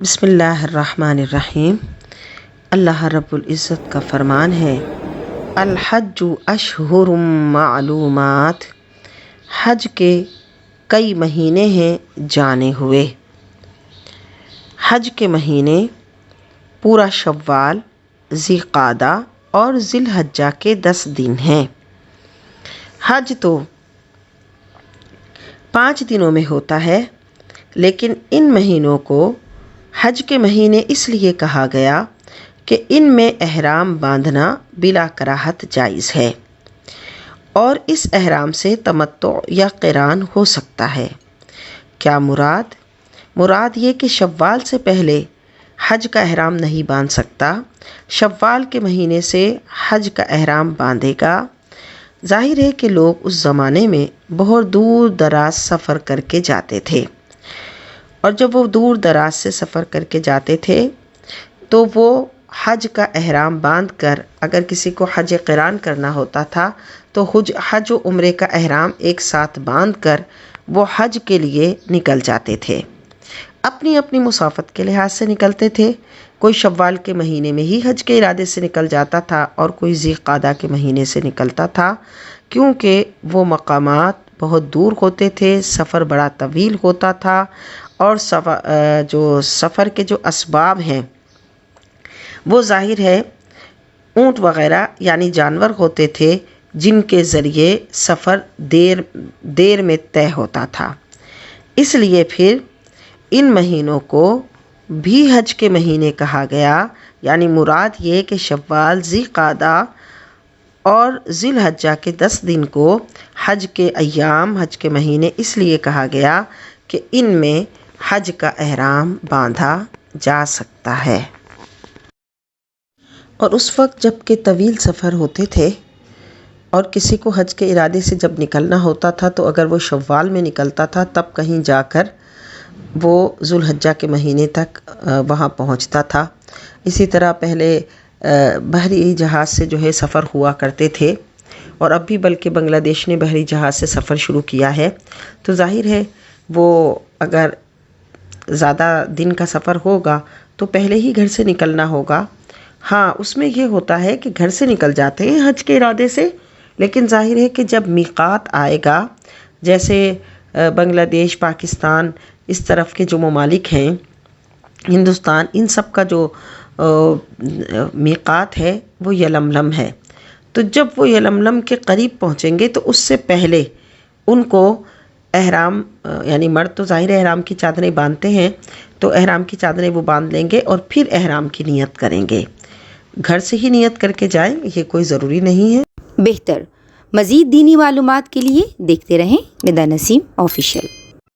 بسم اللہ الرحمن الرحیم۔ اللہ رب العزت کا فرمان ہے، الحج اشہر معلومات، حج کے کئی مہینے ہیں جانے ہوئے۔ حج کے مہینے پورا شوال، ذی قعدہ اور ذی الحجہ کے 10 دن ہیں۔ حج تو 5 دنوں میں ہوتا ہے، لیکن ان مہینوں کو حج کے مہینے اس لیے کہا گیا کہ ان میں احرام باندھنا بلا کراہت جائز ہے، اور اس احرام سے تمتع یا قران ہو سکتا ہے۔ کیا مراد یہ کہ شوال سے پہلے حج کا احرام نہیں باندھ سکتا، شوال کے مہینے سے حج کا احرام باندھے گا۔ ظاہر ہے کہ لوگ اس زمانے میں بہت دور دراز سفر کر کے جاتے تھے، اور جب وہ دور دراز سے سفر کر کے جاتے تھے تو وہ حج کا احرام باندھ کر، اگر کسی کو حج قران کرنا ہوتا تھا تو حج و عمرے کا احرام ایک ساتھ باندھ کر وہ حج کے لیے نکل جاتے تھے۔ اپنی اپنی مسافت کے لحاظ سے نکلتے تھے، کوئی شوال کے مہینے میں ہی حج کے ارادے سے نکل جاتا تھا اور کوئی ذی قعدہ کے مہینے سے نکلتا تھا، کیونکہ وہ مقامات بہت دور ہوتے تھے، سفر بڑا طویل ہوتا تھا، اور جو سفر کے جو اسباب ہیں وہ ظاہر ہے اونٹ وغیرہ یعنی جانور ہوتے تھے، جن کے ذریعے سفر دیر میں طے ہوتا تھا۔ اس لیے پھر ان مہینوں کو بھی حج کے مہینے کہا گیا، یعنی مراد یہ کہ شوال، ذی قعدہ اور ذی الحجہ کے 10 دن کو حج کے ایام، حج کے مہینے اس لیے کہا گیا کہ ان میں حج کا احرام باندھا جا سکتا ہے۔ اور اس وقت جب کہ طویل سفر ہوتے تھے اور کسی کو حج کے ارادے سے جب نکلنا ہوتا تھا تو اگر وہ شوال میں نکلتا تھا تب کہیں جا کر وہ ذو الحجہ کے مہینے تک وہاں پہنچتا تھا۔ اسی طرح پہلے بحری جہاز سے جو ہے سفر ہوا کرتے تھے، اور اب بھی بلکہ بنگلہ دیش نے بحری جہاز سے سفر شروع کیا ہے، تو ظاہر ہے وہ اگر زیادہ دن کا سفر ہوگا تو پہلے ہی گھر سے نکلنا ہوگا۔ ہاں، اس میں یہ ہوتا ہے کہ گھر سے نکل جاتے ہیں حج کے ارادے سے، لیکن ظاہر ہے کہ جب میقات آئے گا، جیسے بنگلہ دیش، پاکستان، اس طرف کے جو ممالک ہیں، ہندوستان، ان سب کا جو میقات ہے وہ یلملم ہے۔ تو جب وہ یلملم کے قریب پہنچیں گے تو اس سے پہلے ان کو احرام، یعنی مرد تو ظاہر احرام کی چادریں باندھتے ہیں، تو احرام کی چادریں وہ باندھ لیں گے اور پھر احرام کی نیت کریں گے۔ گھر سے ہی نیت کر کے جائیں، یہ کوئی ضروری نہیں ہے۔ بہتر مزید دینی معلومات کے لیے دیکھتے رہیں ندا نسیم آفیشیل۔